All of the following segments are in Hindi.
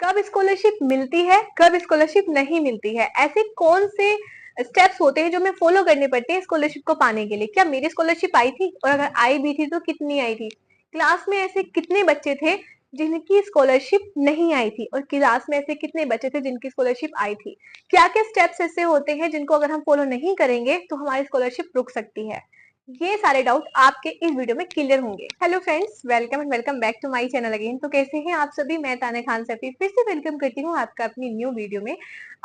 कब स्कॉलरशिप मिलती है, कब स्कॉलरशिप नहीं मिलती है, ऐसे कौन से स्टेप्स होते हैं जो हमें फॉलो करने पड़ते हैं स्कॉलरशिप को पाने के लिए। क्या मेरी स्कॉलरशिप आई थी, और अगर आई भी थी तो कितनी आई थी। क्लास में ऐसे कितने बच्चे थे जिनकी स्कॉलरशिप नहीं आई थी, और क्लास में ऐसे कितने बच्चे थे जिनकी स्कॉलरशिप आई थी। क्या क्या स्टेप्स ऐसे होते हैं जिनको अगर हम फॉलो नहीं करेंगे तो हमारी स्कॉलरशिप रुक सकती है। ये सारे डाउट आपके इस वीडियो में क्लियर होंगे। Hello friends, welcome and welcome back to my channel again. तो कैसे हैं आप सभी। मैं ताने खान सफी फिर से वेलकम करती हूँ आपका अपनी न्यू वीडियो में।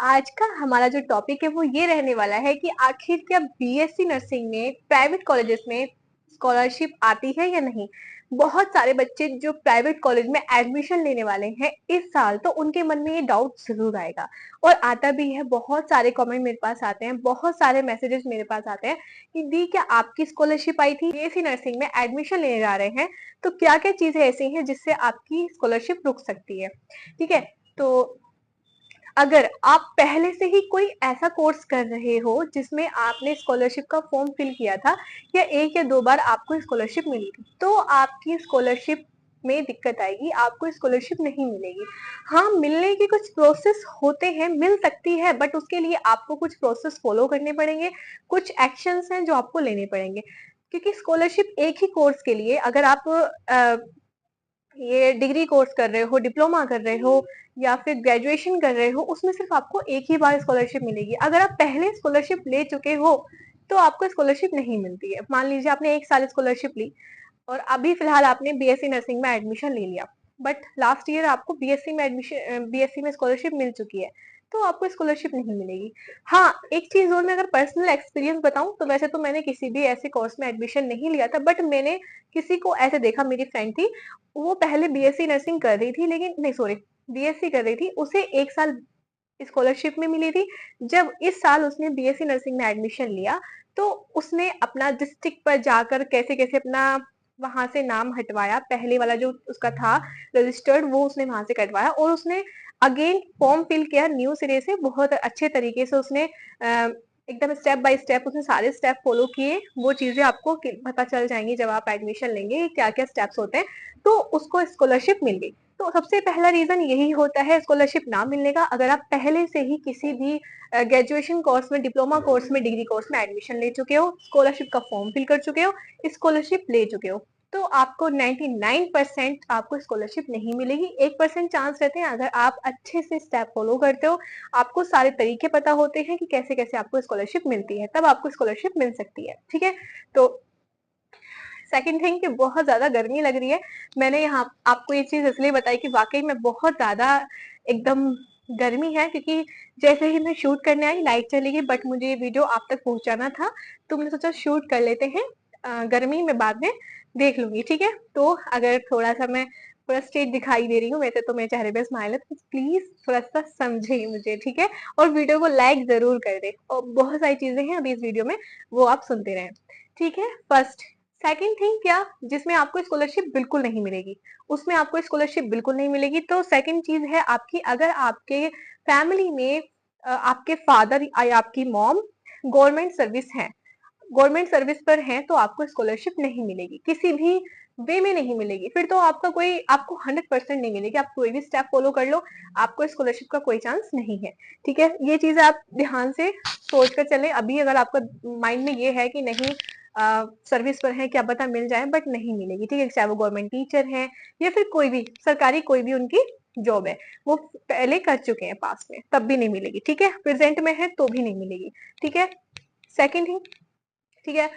आज का हमारा जो टॉपिक है वो ये रहने वाला है कि आखिर क्या बीएससी नर्सिंग में प्राइवेट कॉलेजेस में स्कॉलरशिप आती है या नहीं। बहुत सारे बच्चे जो प्राइवेट कॉलेज में एडमिशन लेने वाले हैं इस साल, तो उनके मन में ये डाउट जरूर आएगा और आता भी है। बहुत सारे कमेंट मेरे पास आते हैं, बहुत सारे मैसेजेस मेरे पास आते हैं कि दी क्या आपकी स्कॉलरशिप आई थी, बीएससी नर्सिंग में एडमिशन लेने जा रहे हैं, तो क्या क्या चीजें ऐसी हैं जिससे आपकी स्कॉलरशिप रुक सकती है। ठीक है, तो अगर आप पहले से ही कोई ऐसा कोर्स कर रहे हो जिसमें आपने स्कॉलरशिप का फॉर्म फिल किया था, या एक या दो बार आपको स्कॉलरशिप मिली थी, तो आपकी स्कॉलरशिप में दिक्कत आएगी, आपको स्कॉलरशिप नहीं मिलेगी। हाँ, मिलने के कुछ प्रोसेस होते हैं, मिल सकती है, बट उसके लिए आपको कुछ प्रोसेस फॉलो करने पड़ेंगे, कुछ एक्शंस हैं जो आपको लेने पड़ेंगे। क्योंकि स्कॉलरशिप एक ही कोर्स के लिए, अगर आप ये डिग्री कोर्स कर रहे हो, डिप्लोमा कर रहे हो, या फिर ग्रेजुएशन कर रहे हो, उसमें सिर्फ आपको एक ही बार स्कॉलरशिप मिलेगी। अगर आप पहले स्कॉलरशिप ले चुके हो तो आपको स्कॉलरशिप नहीं मिलती है। मान लीजिए आपने एक साल स्कॉलरशिप ली और अभी फिलहाल आपने बीएससी नर्सिंग में एडमिशन ले लिया, बट लास्ट ईयर आपको बीएससी में स्कॉलरशिप मिल चुकी है, तो आपको स्कॉलरशिप नहीं मिलेगी। हाँ, एक चीज और मैं अगर पर्सनल एक्सपीरियंस बताऊं तो वैसे तो मैंने किसी भी ऐसे कोर्स में एडमिशन नहीं लिया था, बट मैंने किसी को ऐसे देखा, मेरी फ्रेंड थी, वो पहले बीएससी नर्सिंग कर रही थी, लेकिन नहीं सॉरी, बीएससी कर रही थी, उसे एक साल स्कॉलरशिप में मिली थी। जब इस साल उसने बीएससी नर्सिंग में एडमिशन लिया, तो उसने अपना डिस्ट्रिक्ट पर जाकर कैसे कैसे अपना वहां से नाम हटवाया, पहले वाला जो उसका था रजिस्टर्ड वो उसने वहां से कटवाया, और उसने अगेन फॉर्म फिल किया न्यू सिरे से। बहुत अच्छे तरीके से उसने एकदम स्टेप बाय स्टेप उसने सारे स्टेप फॉलो किए। वो चीजें आपको पता चल जाएंगी जब आप एडमिशन लेंगे, क्या क्या स्टेप्स होते हैं। तो उसको स्कॉलरशिप मिल गई। तो सबसे पहला रीजन यही होता है स्कॉलरशिप ना मिलने का, अगर आप पहले से ही किसी भी ग्रेजुएशन कोर्स में, डिप्लोमा कोर्स में, डिग्री कोर्स में एडमिशन ले चुके हो, स्कॉलरशिप का फॉर्म फिल कर चुके हो, स्कॉलरशिप ले चुके हो, तो आपको 99% आपको स्कॉलरशिप नहीं मिलेगी। 1% चांस रहते हैं, अगर आप अच्छे से स्टेप फॉलो करते हो, आपको सारे तरीके पता होते हैं कि कैसे कैसे आपको स्कॉलरशिप मिलती है, तब आपको स्कॉलरशिप मिल सकती है। ठीक है, तो सेकंड थिंग कि बहुत ज्यादा गर्मी लग रही है। मैंने यहाँ आपको ये चीज इसलिए बताई कि वाकई में बहुत ज्यादा एकदम गर्मी है, क्योंकि जैसे ही मैं शूट करने आई लाइट चली गई, बट मुझे ये वीडियो आप तक पहुंचाना था, तो मैंने सोचा शूट कर लेते हैं। गर्मी में बाद में देख लूंगी। ठीक है, तो अगर थोड़ा सा मैं पूरा स्टेज दिखाई दे रही हूँ, वैसे तो मेरे चेहरे पे स्माइल है, तो प्लीज थोड़ा सा समझिए मुझे। ठीक है, और वीडियो को लाइक जरूर कर दे, और बहुत सारी चीजें हैं अभी इस वीडियो में, वो आप सुनते रहें। ठीक है, फर्स्ट सेकंड थिंग क्या, जिसमें आपको स्कॉलरशिप बिल्कुल नहीं मिलेगी, उसमें आपको स्कॉलरशिप बिल्कुल नहीं मिलेगी। तो सेकंड चीज है आपकी, अगर आपके फैमिली में आपके फादर या आपकी मॉम गवर्नमेंट सर्विस है, गवर्नमेंट सर्विस पर हैं, तो आपको स्कॉलरशिप नहीं मिलेगी, किसी भी वे में नहीं मिलेगी। फिर तो आपका कोई, आपको 100% नहीं मिलेगी, आप कोई भी स्टेप फॉलो कर लो, आपको स्कॉलरशिप का कोई चांस नहीं है। ठीक है, ये चीज आप ध्यान से सोच कर चले। अभी अगर आपका माइंड में ये है कि नहीं सर्विस पर है, क्या पता मिल जाए, बट नहीं मिलेगी। ठीक है, चाहे वो गवर्नमेंट टीचर है या फिर कोई भी सरकारी कोई भी उनकी जॉब है, वो पहले कर चुके हैं पास में, तब भी नहीं मिलेगी। ठीक है, प्रेजेंट में है तो भी नहीं मिलेगी। ठीक है, सेकेंड थिंग। ठीक है,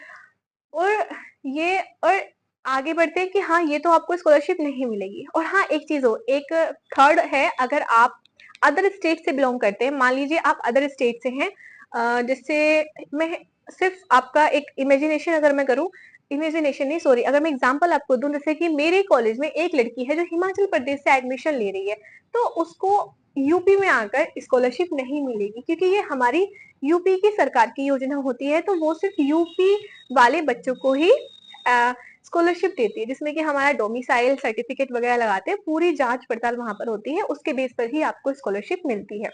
और ये और आगे बढ़ते हैं कि हाँ, ये तो आपको स्कॉलरशिप नहीं मिलेगी। और हाँ, एक चीज हो, एक थर्ड है, अगर आप अदर स्टेट से बिलोंग करते हैं, मान लीजिए आप अदर स्टेट से हैं, जिससे मैं सिर्फ आपका एक इमेजिनेशन अगर मैं करूं, इमेजिनेशन नहीं सॉरी, अगर मैं एग्जांपल आपको दूं, जैसे कि मेरे कॉलेज में एक लड़की है जो हिमाचल प्रदेश से एडमिशन ले रही है, तो उसको यूपी में आकर स्कॉलरशिप नहीं मिलेगी, क्योंकि ये हमारी यूपी की सरकार की योजना होती है, तो वो सिर्फ यूपी वाले बच्चों को ही स्कॉलरशिप देती है, जिसमें कि हमारा डोमिसाइल सर्टिफिकेट वगैरह लगाते हैं, पूरी जांच पड़ताल वहां पर होती है, उसके बेस पर ही आपको स्कॉलरशिप मिलती है।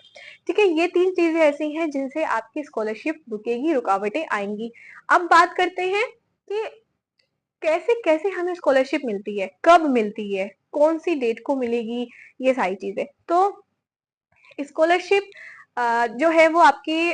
ठीक है, ये तीन चीजें ऐसी हैं जिनसे आपकी स्कॉलरशिप रुकेगी, रुकावटें आएंगी। अब बात करते हैं कि कैसे कैसे हमें स्कॉलरशिप मिलती है, कब मिलती है, कौन सी डेट को मिलेगी, ये सारी चीजें। तो स्कॉलरशिप जो है वो आपकी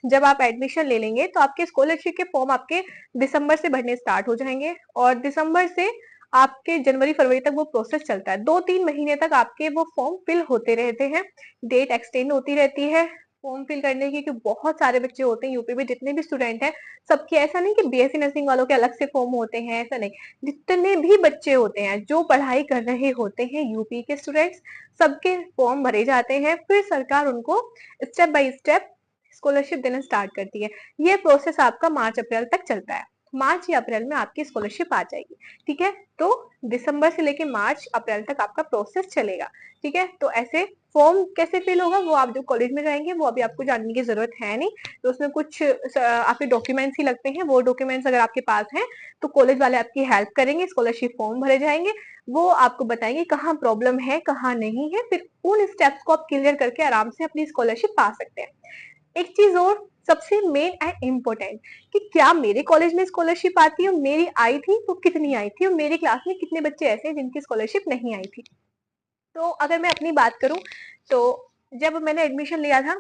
जब आप एडमिशन ले लेंगे तो आपके स्कॉलरशिप के फॉर्म आपके दिसंबर से भरने स्टार्ट हो जाएंगे, और दिसंबर से आपके जनवरी फरवरी तक वो प्रोसेस चलता है। 2-3 महीने तक आपके वो फॉर्म फिल होते रहते हैं, डेट एक्सटेंड होती रहती है फॉर्म फिल करने की, क्योंकि बहुत सारे बच्चे होते हैं यूपी में, जितने भी स्टूडेंट हैं सबके, ऐसा नहीं कि बीएससी नर्सिंग वालों के अलग से फॉर्म होते हैं, ऐसा नहीं, जितने भी बच्चे होते हैं जो पढ़ाई कर रहे होते हैं यूपी के स्टूडेंट्स, सबके फॉर्म भरे जाते हैं, फिर सरकार उनको स्टेप बाय स्टेप स्कॉलरशिप देना स्टार्ट करती है। ये प्रोसेस आपका मार्च अप्रैल तक चलता है। मार्च या अप्रैल में आपकी स्कॉलरशिप आ जाएगी, ठीक है। तो दिसंबर से लेके मार्च अप्रैल तक आपका प्रोसेस चलेगा, ठीक है। तो ऐसे फॉर्म कैसे फिल होगा वो आप जो कॉलेज में जाएंगे वो अभी आपको जानने की जरूरत है नहीं। तो उसमें कुछ आपके डॉक्यूमेंट्स ही लगते हैं, वो डॉक्यूमेंट्स अगर आपके पास हैं तो कॉलेज वाले आपकी हेल्प करेंगे, स्कॉलरशिप फॉर्म भरे जाएंगे, वो आपको बताएंगे कहाँ प्रॉब्लम है कहाँ नहीं है, फिर उन स्टेप्स को आप क्लियर करके आराम से अपनी स्कॉलरशिप पा सकते हैं। एक चीज और सबसे मेन एंड इम्पोर्टेंट, कि क्या मेरे कॉलेज में स्कॉलरशिप आती है, मेरी आई थी तो कितनी आई थी, और मेरी क्लास में कितने बच्चे ऐसे हैं जिनकी स्कॉलरशिप नहीं आई थी। तो अगर मैं अपनी बात करूं तो जब मैंने एडमिशन लिया था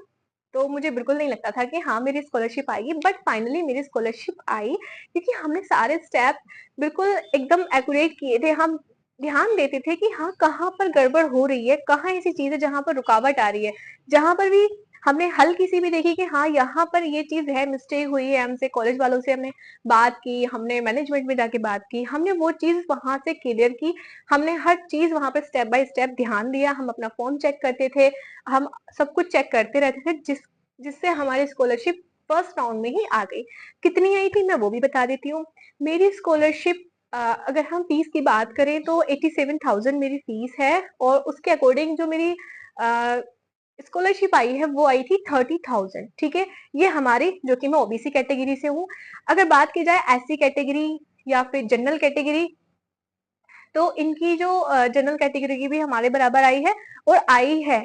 तो मुझे बिल्कुल नहीं लगता था कि हाँ मेरी स्कॉलरशिप आएगी, बट फाइनली मेरी स्कॉलरशिप आई, क्योंकि हमने सारे स्टेप बिल्कुल एकदम एक्यूरेट किए थे। हम ध्यान देते थे कि हाँ कहाँ पर गड़बड़ हो रही है, कहाँ ऐसी चीज है जहां पर रुकावट आ रही है, जहां पर भी हमने हल्की सी भी देखी कि हाँ यहाँ पर ये चीज है, मिस्टेक हुई है हमसे, कॉलेज वालों से हमने बात की, हमने मैनेजमेंट में जाके बात की, हमने वो चीज वहां से क्लियर की, हमने हर चीज वहां पे स्टेप बाय स्टेप ध्यान दिया, हम अपना फॉर्म चेक करते थे, हम सब कुछ चेक करते रहते थे, जिससे हमारी स्कॉलरशिप फर्स्ट राउंड में ही आ गई। कितनी आई थी मैं वो भी बता देती हूँ। मेरी स्कॉलरशिप अगर हम फीस की बात करें तो 87,000 मेरी फीस है, और उसके अकॉर्डिंग जो मेरी स्कॉलरशिप आई है वो आई थी 30,000, ठीक है। ये हमारी, जो कि मैं ओबीसी कैटेगरी से हूँ। अगर बात की जाए एससी कैटेगरी या फिर जनरल कैटेगरी, तो इनकी जो जनरल कैटेगरी की भी हमारे बराबर आई है और आई है,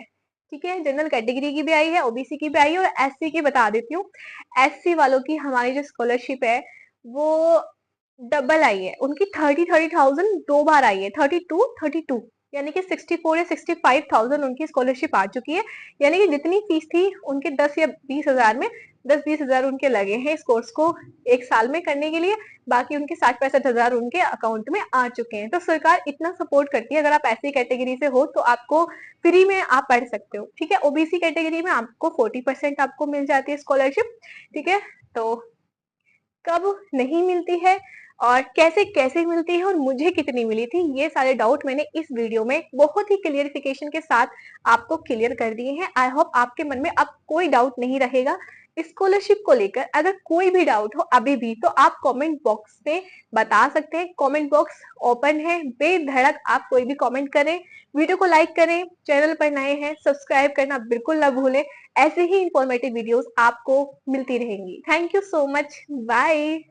ठीक है। जनरल कैटेगरी की भी आई है, ओबीसी की भी आई है, और एससी की बता देती हूँ। एससी वालों की हमारी जो स्कॉलरशिप है वो डबल आई है, उनकी 30,000 दो बार आई है, 32 यानी कि 64 या 65,000 उनकी स्कॉलरशिप आ चुकी है। यानी कि जितनी फीस थी उनके 10 या 20,000 में 10-20,000 उनके लगे हैं इस कोर्स को एक साल में करने के लिए, बाकी उनके 60-65,000 उनके अकाउंट में आ चुके हैं। तो सरकार इतना सपोर्ट करती है, अगर आप ऐसी कैटेगरी से हो तो आपको फ्री में आप पढ़ सकते हो, ठीक है। ओबीसी कैटेगरी में आपको 40% आपको मिल जाती है स्कॉलरशिप, ठीक है। तो कब नहीं मिलती है और कैसे कैसे मिलती है और मुझे कितनी मिली थी, ये सारे डाउट मैंने इस वीडियो में बहुत ही क्लियरिफिकेशन के साथ आपको क्लियर कर दिए हैं। आई होप आपके मन में अब कोई डाउट नहीं रहेगा स्कॉलरशिप को लेकर। अगर कोई भी डाउट हो अभी भी तो आप कमेंट बॉक्स में बता सकते हैं, कमेंट बॉक्स ओपन है, बेधड़क आप कोई भी कमेंट करें। वीडियो को लाइक करें, चैनल पर नए हैं सब्सक्राइब करना बिल्कुल ना भूलें। ऐसे ही इंफॉर्मेटिव वीडियोस आपको मिलती रहेंगी। Thank you so much, bye.